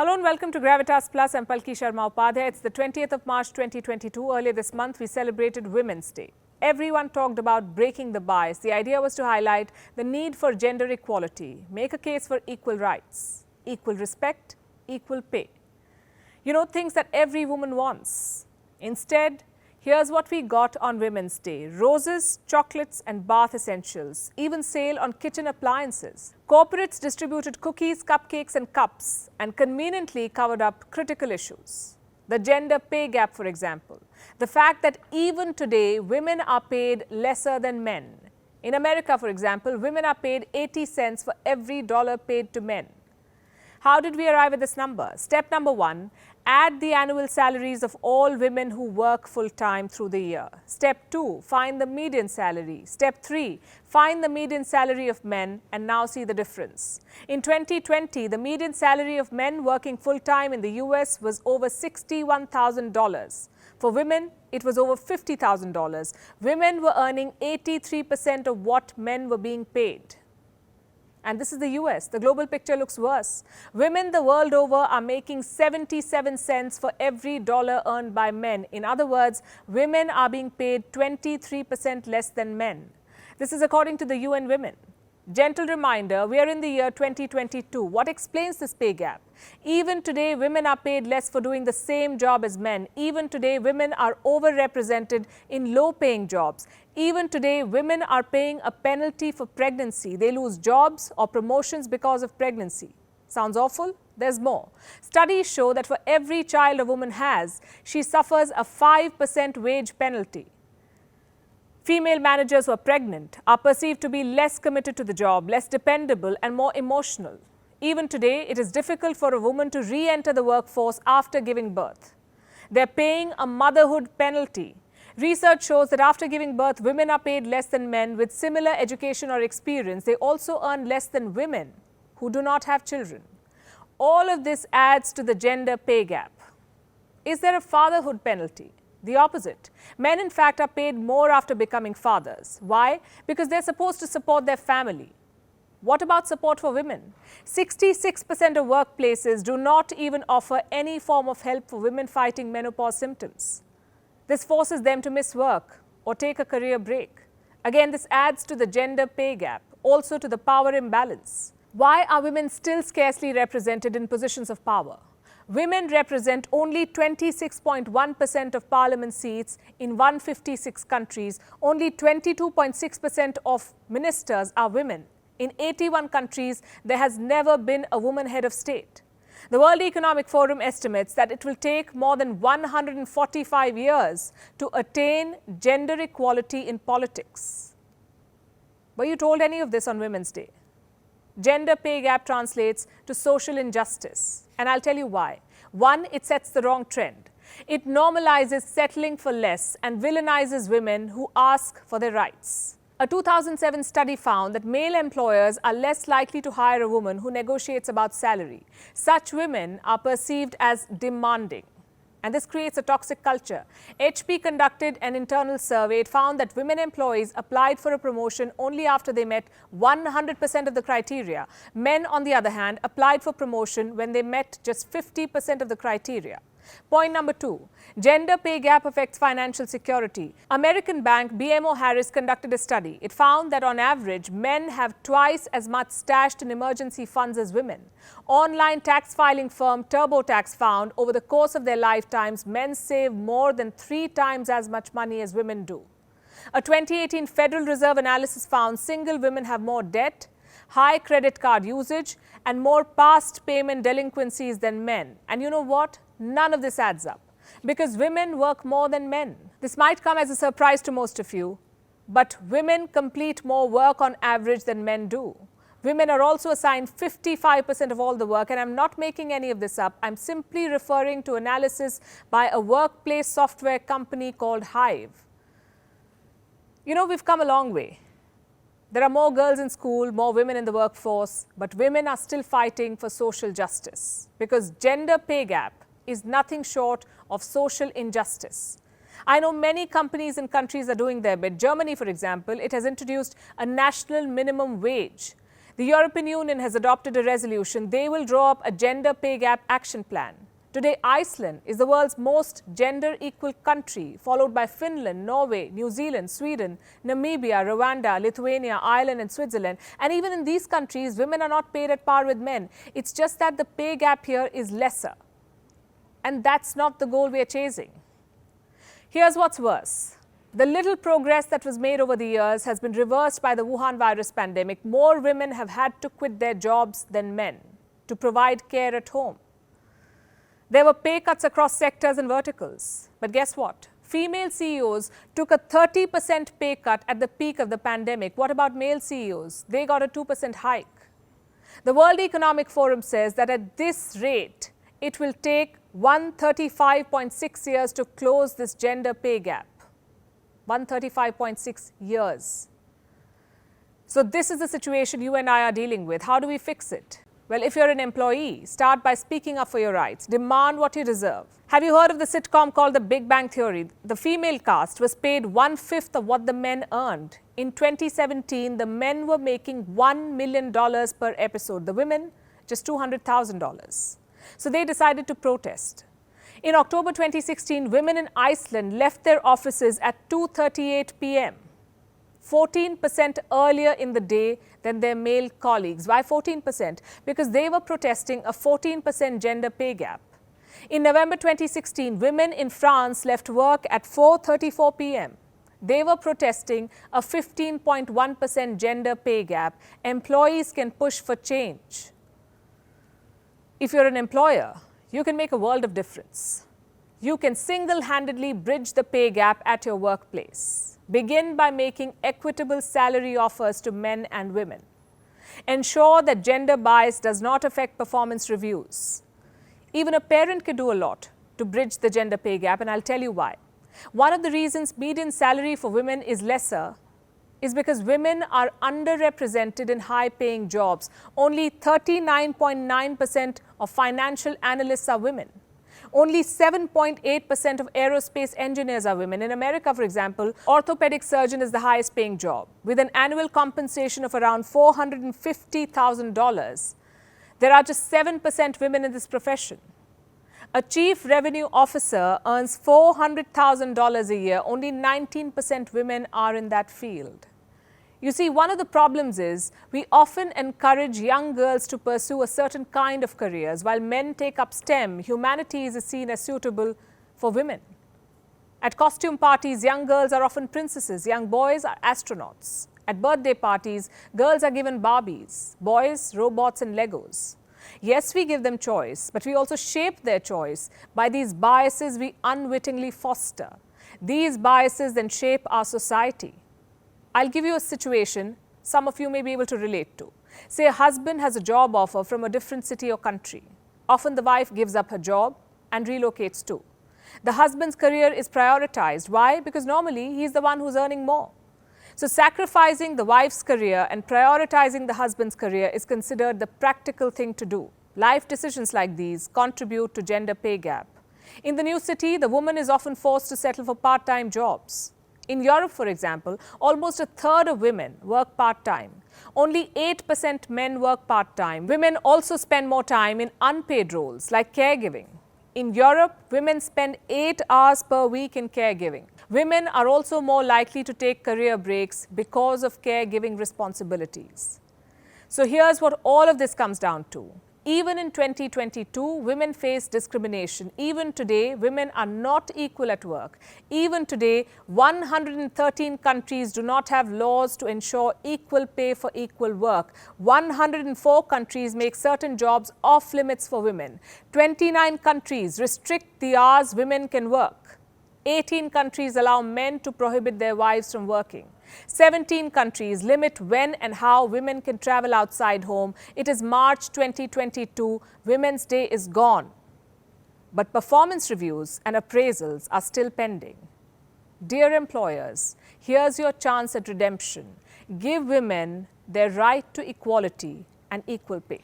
Hello and welcome to Gravitas Plus. I'm Palki Sharma Upadhyay. It's the 20th of March 2022. Earlier this month, we celebrated Women's Day. Everyone talked about breaking the bias. The idea was to highlight the need for gender equality, make a case for equal rights, equal respect, equal pay. You know, things that every woman wants. Instead, here's what we got on Women's Day: roses, chocolates and bath essentials, even sale on kitchen appliances. Corporates distributed cookies, cupcakes and cups and conveniently covered up critical issues. The gender pay gap, for example. The fact that even today, women are paid lesser than men. In America, for example, women are paid 80 cents for every dollar paid to men. How did we arrive at this number? Step number one, add the annual salaries of all women who work full-time through the year. Step two, find the median salary. Step three, find the median salary of men and now see the difference. In 2020, the median salary of men working full-time in the US was over $61,000. For women, it was over $50,000. Women were earning 83% of what men were being paid. And this is the US. The global picture looks worse. Women the world over are making 77 cents for every dollar earned by men. In other words, women are being paid 23% less than men. This is according to the UN Women. Gentle reminder, we are in the year 2022. What explains this pay gap? Even today, women are paid less for doing the same job as men. Even today, women are overrepresented in low-paying jobs. Even today, women are paying a penalty for pregnancy. They lose jobs or promotions because of pregnancy. Sounds awful? There's more. Studies show that for every child a woman has, she suffers a 5% wage penalty. Female managers who are pregnant are perceived to be less committed to the job, less dependable and more emotional. Even today, it is difficult for a woman to re-enter the workforce after giving birth. They're paying a motherhood penalty. Research shows that after giving birth, women are paid less than men with similar education or experience. They also earn less than women who do not have children. All of this adds to the gender pay gap. Is there a fatherhood penalty? The opposite. Men, in fact, are paid more after becoming fathers. Why? Because they're supposed to support their family. What about support for women? 66% of workplaces do not even offer any form of help for women fighting menopause symptoms. This forces them to miss work or take a career break. Again, this adds to the gender pay gap, also to the power imbalance. Why are women still scarcely represented in positions of power? Women represent only 26.1% of parliament seats in 156 countries. Only 22.6% of ministers are women. In 81 countries, there has never been a woman head of state. The World Economic Forum estimates that it will take more than 145 years to attain gender equality in politics. Were you told any of this on Women's Day? Gender pay gap translates to social injustice, and I'll tell you why. One, it sets the wrong trend. It normalizes settling for less and villainizes women who ask for their rights. A 2007 study found that male employers are less likely to hire a woman who negotiates about salary. Such women are perceived as demanding. And this creates a toxic culture. HP conducted an internal survey. It found that women employees applied for a promotion only after they met 100% of the criteria. Men, on the other hand, applied for promotion when they met just 50% of the criteria. Point number two, gender pay gap affects financial security. American bank BMO Harris conducted a study. It found that on average, men have twice as much stashed in emergency funds as women. Online tax filing firm TurboTax found over the course of their lifetimes, men save more than 3 times as much money as women do. A 2018 Federal Reserve analysis found single women have more debt, high credit card usage, and more past payment delinquencies than men. And you know what? None of this adds up, because women work more than men. This might come as a surprise to most of you, but women complete more work on average than men do. Women are also assigned 55% of all the work, and I'm not making any of this up. I'm simply referring to analysis by a workplace software company called Hive. You know, we've come a long way. There are more girls in school, more women in the workforce, but women are still fighting for social justice, because gender pay gap is nothing short of social injustice. I know many companies and countries are doing their bit. Germany, for example, it has introduced a national minimum wage. The European Union has adopted a resolution. They will draw up a gender pay gap action plan. Today, Iceland is the world's most gender-equal country, followed by Finland, Norway, New Zealand, Sweden, Namibia, Rwanda, Lithuania, Ireland and Switzerland. And even in these countries, women are not paid at par with men. It's just that the pay gap here is lesser. And that's not the goal we are chasing. Here's what's worse. The little progress that was made over the years has been reversed by the Wuhan virus pandemic. More women have had to quit their jobs than men to provide care at home. There were pay cuts across sectors and verticals. But guess what? Female CEOs took a 30% pay cut at the peak of the pandemic. What about male CEOs? They got a 2% hike. The World Economic Forum says that at this rate, it will take 135.6 years to close this gender pay gap. 135.6 years. So this is the situation you and I are dealing with. How do we fix it? Well, if you're an employee, start by speaking up for your rights. Demand what you deserve. Have you heard of the sitcom called The Big Bang Theory? The female cast was paid 1/5 of what the men earned. In 2017, the men were making $1 million per episode. The women, just $200,000. So they decided to protest. In October 2016, women in Iceland left their offices at 2:38 p.m. 14% earlier in the day than their male colleagues. Why 14%? Because they were protesting a 14% gender pay gap. In November 2016, women in France left work at 4:34 p.m. They were protesting a 15.1% gender pay gap. Employees can push for change. If you're an employer, you can make a world of difference. You can single-handedly bridge the pay gap at your workplace. Begin by making equitable salary offers to men and women. Ensure that gender bias does not affect performance reviews. Even a parent can do a lot to bridge the gender pay gap, and I'll tell you why. One of the reasons median salary for women is lesser is because women are underrepresented in high-paying jobs. Only 39.9% of financial analysts are women. Only 7.8% of aerospace engineers are women. In America, for example, orthopedic surgeon is the highest paying job, with an annual compensation of around $450,000. There are just 7% women in this profession. A chief revenue officer earns $400,000 a year. Only 19% women are in that field. You see, one of the problems is we often encourage young girls to pursue a certain kind of careers. While men take up STEM, humanities is seen as suitable for women. At costume parties, young girls are often princesses, young boys are astronauts. At birthday parties, girls are given Barbies, boys, robots and Legos. Yes, we give them choice, but we also shape their choice by these biases we unwittingly foster. These biases then shape our society. I'll give you a situation some of you may be able to relate to. Say a husband has a job offer from a different city or country. Often the wife gives up her job and relocates too. The husband's career is prioritized. Why? Because normally he's the one who's earning more. So sacrificing the wife's career and prioritizing the husband's career is considered the practical thing to do. Life decisions like these contribute to gender pay gap. In the new city, the woman is often forced to settle for part-time jobs. In Europe, for example, almost a third of women work part-time. Only 8% men work part-time. Women also spend more time in unpaid roles like caregiving. In Europe, women spend 8 hours per week in caregiving. Women are also more likely to take career breaks because of caregiving responsibilities. So here's what all of this comes down to. Even in 2022, women face discrimination. Even today, women are not equal at work. Even today, 113 countries do not have laws to ensure equal pay for equal work. 104 countries make certain jobs off limits for women. 29 countries restrict the hours women can work. 18 countries allow men to prohibit their wives from working. 17 countries limit when and how women can travel outside home. It is March 2022. Women's Day is gone. But performance reviews and appraisals are still pending. Dear employers, here's your chance at redemption. Give women their right to equality and equal pay.